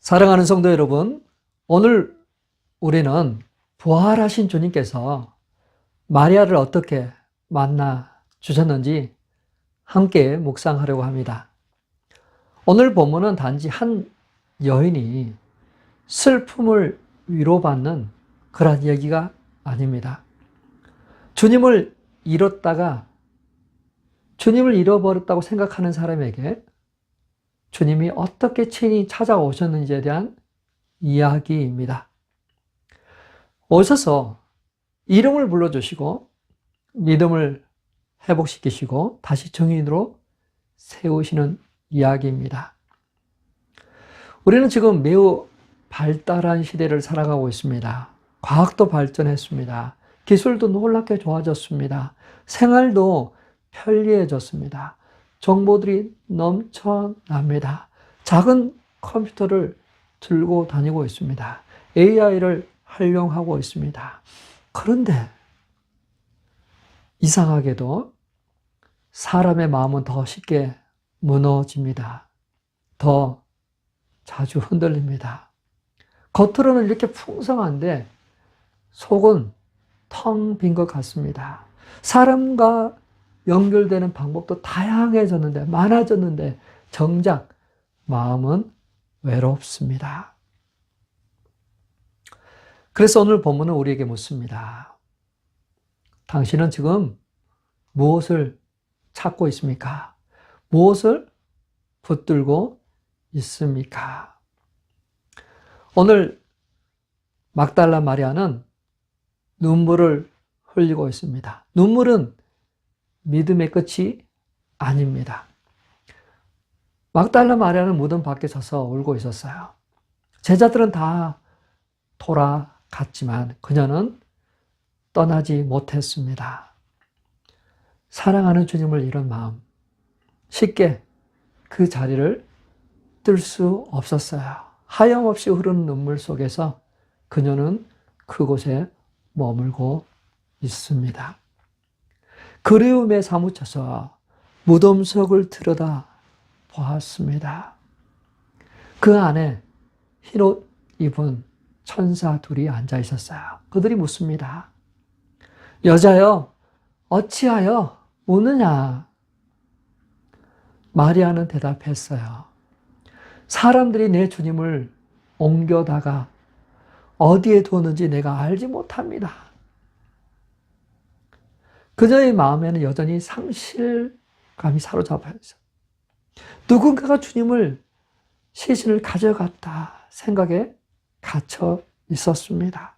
사랑하는 성도 여러분, 오늘 우리는 부활하신 주님께서 마리아를 어떻게 만나 주셨는지 함께 묵상하려고 합니다. 오늘 본문은 단지 한 여인이 슬픔을 위로받는 그런 얘기가 아닙니다. 주님을 잃었다가 주님을 잃어버렸다고 생각하는 사람에게 주님이 어떻게 친히 찾아오셨는지에 대한 이야기입니다. 오셔서 이름을 불러주시고 믿음을 회복시키시고 다시 정인으로 세우시는 이야기입니다. 우리는 지금 매우 발달한 시대를 살아가고 있습니다. 과학도 발전했습니다. 기술도 놀랍게 좋아졌습니다. 생활도 편리해졌습니다. 정보들이 넘쳐납니다. 작은 컴퓨터를 들고 다니고 있습니다. AI를 활용하고 있습니다. 그런데 이상하게도 사람의 마음은 더 쉽게 무너집니다. 더 자주 흔들립니다. 겉으로는 이렇게 풍성한데 속은 텅 빈 것 같습니다. 사람과 연결되는 방법도 다양해졌는데, 많아졌는데 정작 마음은 외롭습니다. 그래서 오늘 본문은 우리에게 묻습니다. 당신은 지금 무엇을 찾고 있습니까? 무엇을 붙들고 있습니까? 오늘 막달라 마리아는 눈물을 흘리고 있습니다. 눈물은 믿음의 끝이 아닙니다. 막달라 마리아는 무덤 밖에 서서 울고 있었어요. 제자들은 다 돌아갔지만 그녀는 떠나지 못했습니다. 사랑하는 주님을 잃은 마음, 쉽게 그 자리를 뜰 수 없었어요. 하염없이 흐르는 눈물 속에서 그녀는 그곳에 머물고 있습니다. 그리움에 사무쳐서 무덤 속을 들여다 보았습니다. 그 안에 흰옷 입은 천사 둘이 앉아 있었어요. 그들이 묻습니다. 여자여, 어찌하여 우느냐? 마리아는 대답했어요. 사람들이 내 주님을 옮겨다가 어디에 두었는지 내가 알지 못합니다. 그녀의 마음에는 여전히 상실감이 사로잡혀 있어요. 누군가가 주님을 시신을 가져갔다 생각에 갇혀 있었습니다.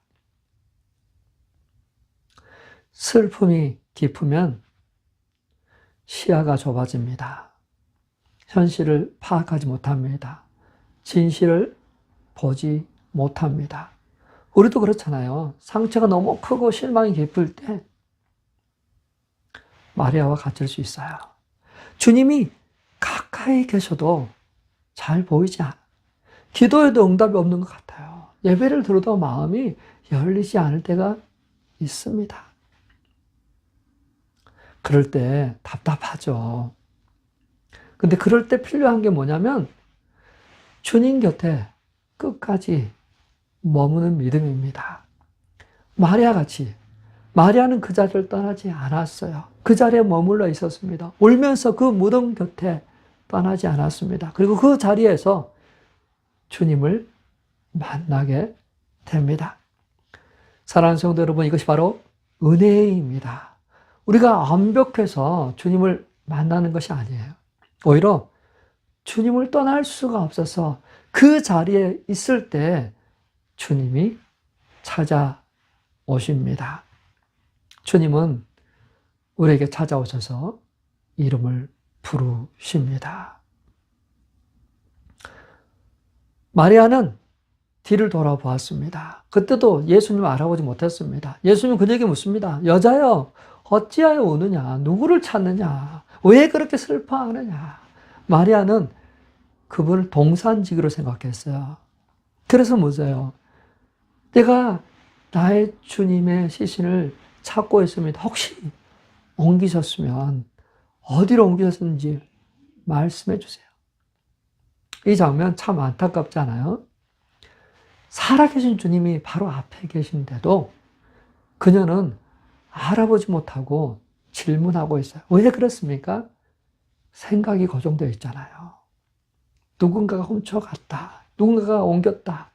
슬픔이 깊으면 시야가 좁아집니다. 현실을 파악하지 못합니다. 진실을 보지 못합니다. 우리도 그렇잖아요. 상처가 너무 크고 실망이 깊을 때 마리아와 같을 수 있어요. 주님이 가까이 계셔도 잘 보이지 않아요. 기도에도 응답이 없는 것 같아요. 예배를 들어도 마음이 열리지 않을 때가 있습니다. 그럴 때 답답하죠. 근데 그럴 때 필요한 게 뭐냐면 주님 곁에 끝까지 머무는 믿음입니다. 마리아 같이 마리아는 그 자리를 떠나지 않았어요. 그 자리에 머물러 있었습니다. 울면서 그 무덤 곁에 떠나지 않았습니다. 그리고 그 자리에서 주님을 만나게 됩니다. 사랑하는 성도 여러분, 이것이 바로 은혜입니다. 우리가 완벽해서 주님을 만나는 것이 아니에요. 오히려 주님을 떠날 수가 없어서 그 자리에 있을 때 주님이 찾아오십니다. 주님은 우리에게 찾아오셔서 이름을 부르십니다. 마리아는 뒤를 돌아보았습니다. 그때도 예수님을 알아보지 못했습니다. 예수님은 그녀에게 묻습니다. 여자여, 어찌하여 우느냐? 누구를 찾느냐? 왜 그렇게 슬퍼하느냐? 마리아는 그분을 동산지기로 생각했어요. 그래서 묻어요. 내가 나의 주님의 시신을 찾고 있습니다. 혹시 옮기셨으면 어디로 옮기셨는지 말씀해 주세요. 이 장면 참 안타깝잖아요. 살아계신 주님이 바로 앞에 계신데도 그녀는 알아보지 못하고 질문하고 있어요. 왜 그렇습니까? 생각이 고정되어 있잖아요. 누군가가 훔쳐갔다. 누군가가 옮겼다.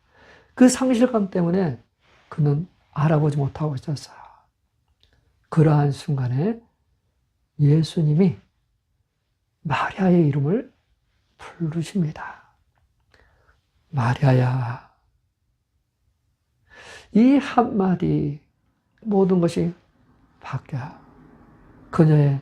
그 상실감 때문에 그는 알아보지 못하고 있었어요. 그러한 순간에 예수님이 마리아의 이름을 부르십니다. 마리아야. 이 한마디 모든 것이 바뀌어요. 그녀의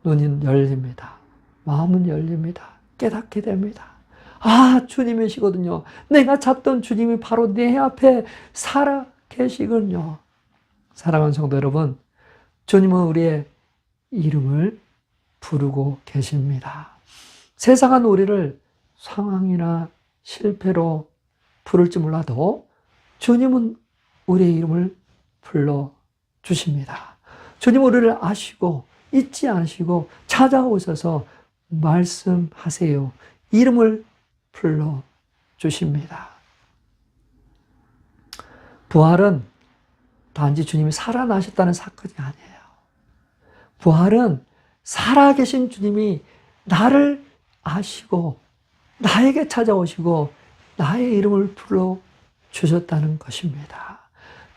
눈이 열립니다. 마음은 열립니다. 깨닫게 됩니다. 아, 주님이시거든요. 내가 찾던 주님이 바로 내 앞에 살아 계시군요. 사랑하는 성도 여러분, 주님은 우리의 이름을 부르고 계십니다. 세상은 우리를 상황이나 실패로 부를지 몰라도 주님은 우리의 이름을 불러주십니다. 주님은 우리를 아시고 잊지 않으시고 찾아오셔서 말씀하세요. 이름을 불러주십니다. 부활은 단지 주님이 살아나셨다는 사건이 아니에요. 부활은 살아계신 주님이 나를 아시고 나에게 찾아오시고 나의 이름을 불러주셨다는 것입니다.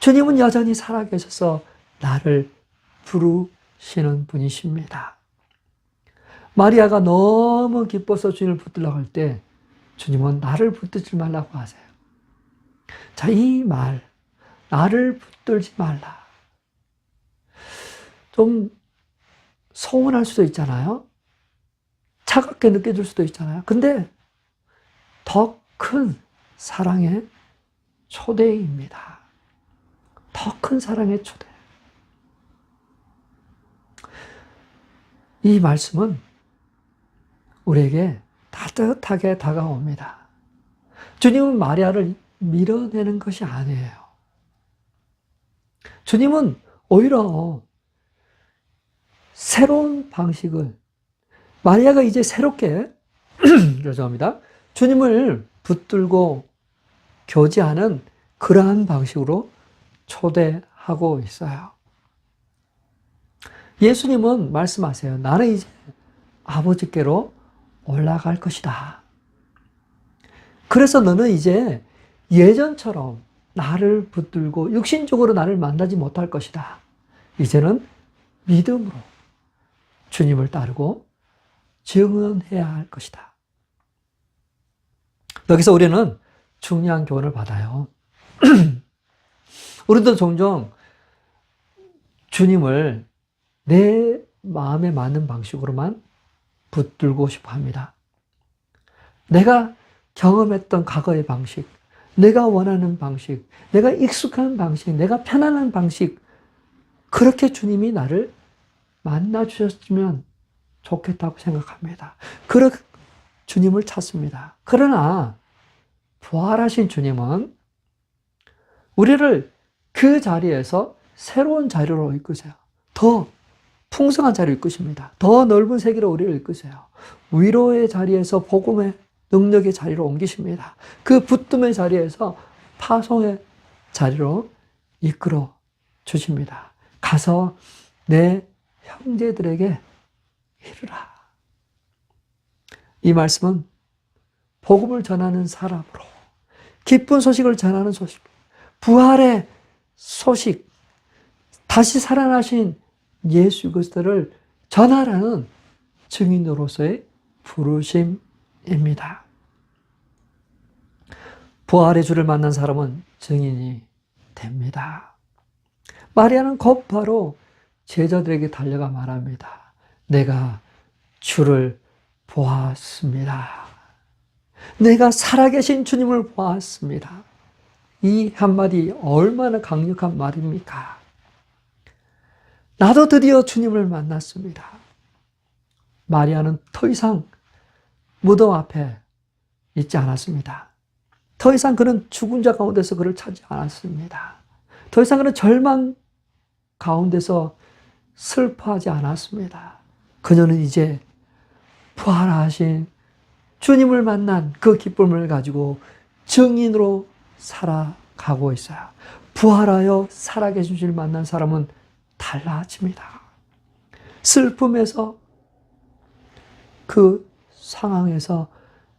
주님은 여전히 살아계셔서 나를 부르시는 분이십니다. 마리아가 너무 기뻐서 주님을 붙들려고 할 때 주님은 나를 붙들지 말라고 하세요. 자, 이 말, 나를 붙들지 말라. 좀 서운할 수도 있잖아요. 차갑게 느껴질 수도 있잖아요. 근데 더 큰 사랑의 초대입니다. 더 큰 사랑의 초대. 이 말씀은 우리에게 따뜻하게 다가옵니다. 주님은 마리아를 밀어내는 것이 아니에요. 주님은 오히려 새로운 방식을, 마리아가 이제 새롭게 죄송합니다. 주님을 붙들고 교제하는 그러한 방식으로 초대하고 있어요. 예수님은 말씀하세요. 나는 이제 아버지께로 올라갈 것이다. 그래서 너는 이제 예전처럼 나를 붙들고 육신적으로 나를 만나지 못할 것이다. 이제는 믿음으로 주님을 따르고 증언해야 할 것이다. 여기서 우리는 중요한 교훈을 받아요. 우리도 종종 주님을 내 마음에 맞는 방식으로만 붙들고 싶어 합니다. 내가 경험했던 과거의 방식, 내가 원하는 방식, 내가 익숙한 방식, 내가 편안한 방식, 그렇게 주님이 나를 만나 주셨으면 좋겠다고 생각합니다. 그렇게 주님을 찾습니다. 그러나 부활하신 주님은 우리를 그 자리에서 새로운 자리로 이끄세요. 더 풍성한 자리로 이끄십니다. 더 넓은 세계로 우리를 이끄세요. 위로의 자리에서 복음의 능력의 자리로 옮기십니다. 그 붙듦의 자리에서 파송의 자리로 이끌어 주십니다. 가서 내 형제들에게 이르라. 이 말씀은 복음을 전하는 사람으로, 기쁜 소식을 전하는 소식, 부활의 소식, 다시 살아나신 예수 그리스도를 전하라는 증인으로서의 부르심입니다. 부활의 주를 만난 사람은 증인이 됩니다. 마리아는 곧바로 제자들에게 달려가 말합니다. 내가 주를 보았습니다. 내가 살아계신 주님을 보았습니다. 이 한마디 얼마나 강력한 말입니까? 나도 드디어 주님을 만났습니다. 마리아는 더 이상 무덤 앞에 있지 않았습니다. 더 이상 그는 죽은 자 가운데서 그를 찾지 않았습니다. 더 이상 그는 절망 가운데서 슬퍼하지 않았습니다. 그녀는 이제 부활하신 주님을 만난 그 기쁨을 가지고 증인으로 살아가고 있어요. 부활하여 살아계신 주를 만난 사람은 달라집니다. 슬픔에서 그 상황에서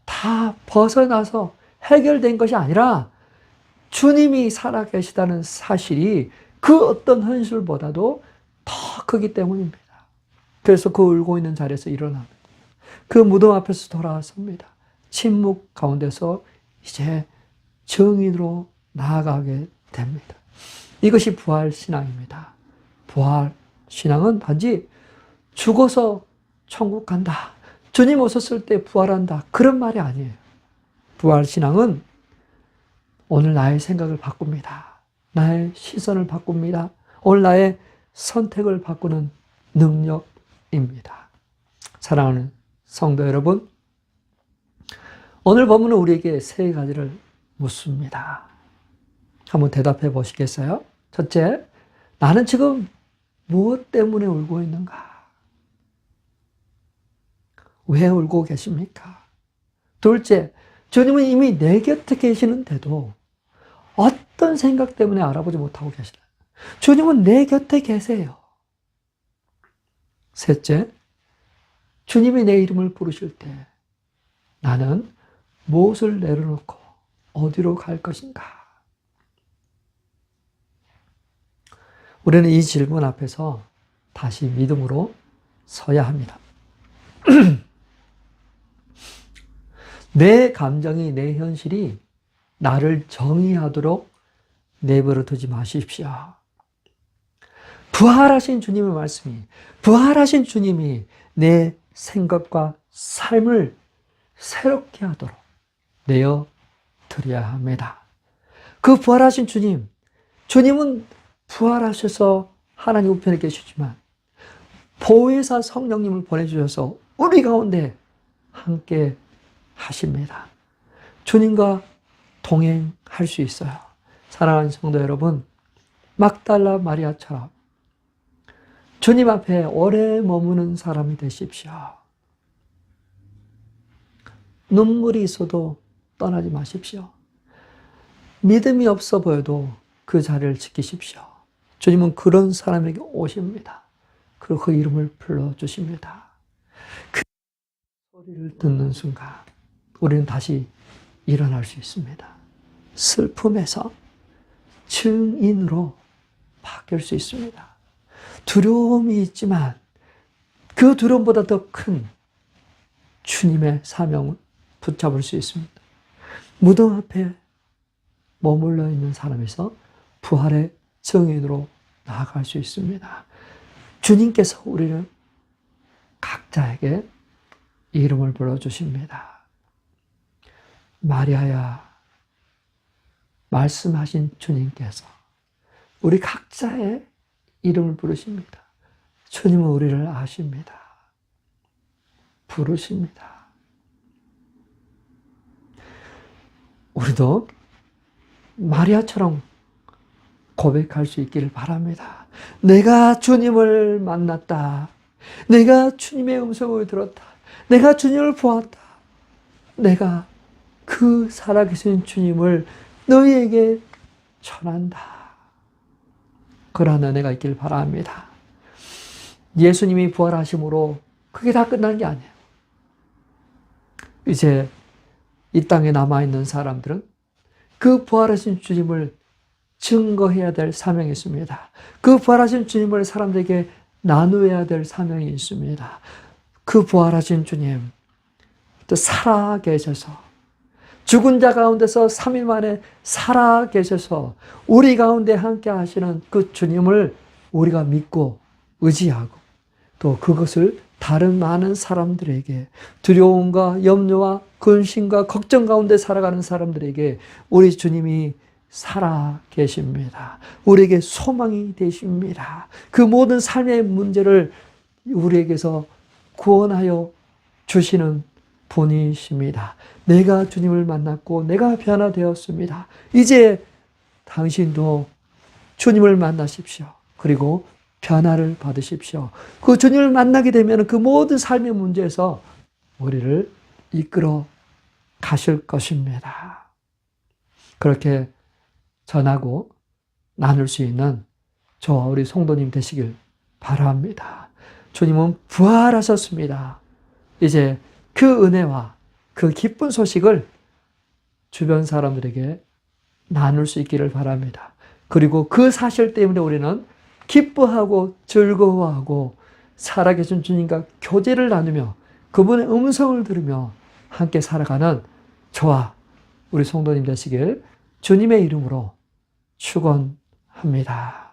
다 벗어나서 해결된 것이 아니라 주님이 살아계시다는 사실이 그 어떤 현실보다도 더 크기 때문입니다. 그래서 그 울고 있는 자리에서 일어납니다. 그 무덤 앞에서 돌아섭니다. 침묵 가운데서 이제 증인으로 나아가게 됩니다. 이것이 부활신앙입니다. 부활신앙은 단지 죽어서 천국 간다, 주님 오셨을 때 부활한다, 그런 말이 아니에요. 부활신앙은 오늘 나의 생각을 바꿉니다. 나의 시선을 바꿉니다. 오늘 나의 선택을 바꾸는 능력입니다. 사랑하는 성도 여러분, 오늘 본문은 우리에게 세 가지를 묻습니다. 한번 대답해 보시겠어요? 첫째, 나는 지금 무엇 때문에 울고 있는가? 왜 울고 계십니까? 둘째, 주님은 이미 내 곁에 계시는데도 어떤 생각 때문에 알아보지 못하고 계시나요? 주님은 내 곁에 계세요. 셋째, 주님이 내 이름을 부르실 때 나는 무엇을 내려놓고 어디로 갈 것인가? 우리는 이 질문 앞에서 다시 믿음으로 서야 합니다. 내 감정이, 내 현실이 나를 정의하도록 내버려 두지 마십시오. 부활하신 주님의 말씀이, 부활하신 주님이 내 생각과 삶을 새롭게 하도록 내어 드려야 합니다. 그 부활하신 주님, 주님은 부활하셔서 하나님 우편에 계시지만 보혜사 성령님을 보내주셔서 우리 가운데 함께 하십니다. 주님과 동행할 수 있어요. 사랑하는 성도 여러분, 막달라 마리아처럼 주님 앞에 오래 머무는 사람이 되십시오. 눈물이 있어도 떠나지 마십시오. 믿음이 없어 보여도 그 자리를 지키십시오. 주님은 그런 사람에게 오십니다. 그리고 그 이름을 불러주십니다. 그 소리를 듣는 순간 우리는 다시 일어날 수 있습니다. 슬픔에서 증인으로 바뀔 수 있습니다. 두려움이 있지만 그 두려움보다 더 큰 주님의 사명을 붙잡을 수 있습니다. 무덤 앞에 머물러 있는 사람에서 부활의 증인으로 나아갈 수 있습니다. 주님께서 우리를 각자에게 이름을 불러주십니다. 마리아야, 말씀하신 주님께서 우리 각자의 이름을 부르십니다. 주님은 우리를 아십니다. 부르십니다. 우리도 마리아처럼 고백할 수 있기를 바랍니다. 내가 주님을 만났다. 내가 주님의 음성을 들었다. 내가 주님을 보았다. 내가 그 살아계신 주님을 너희에게 전한다. 그러한 은혜가 있기를 바랍니다. 예수님이 부활하심으로 그게 다 끝난 게 아니에요. 이제 이 땅에 남아있는 사람들은 그 부활하신 주님을 증거해야 될 사명이 있습니다. 그 부활하신 주님을 사람들에게 나누어야 될 사명이 있습니다. 그 부활하신 주님, 또 살아 계셔서 죽은 자 가운데서 3일 만에 살아 계셔서 우리 가운데 함께 하시는 그 주님을 우리가 믿고 의지하고 또 그것을 다른 많은 사람들에게 두려움과 염려와 근심과 걱정 가운데 살아가는 사람들에게 우리 주님이 살아 계십니다. 우리에게 소망이 되십니다. 그 모든 삶의 문제를 우리에게서 구원하여 주시는 분이십니다. 내가 주님을 만났고 내가 변화되었습니다. 이제 당신도 주님을 만나십시오. 그리고 변화를 받으십시오. 그 주님을 만나게 되면 그 모든 삶의 문제에서 우리를 이끌어 가실 것입니다. 그렇게 전하고 나눌 수 있는 저와 우리 성도님 되시길 바랍니다. 주님은 부활하셨습니다. 이제 그 은혜와 그 기쁜 소식을 주변 사람들에게 나눌 수 있기를 바랍니다. 그리고 그 사실 때문에 우리는 기뻐하고 즐거워하고 살아계신 주님과 교제를 나누며 그분의 음성을 들으며 함께 살아가는 저와 우리 성도님 되시길 주님의 이름으로 축원합니다.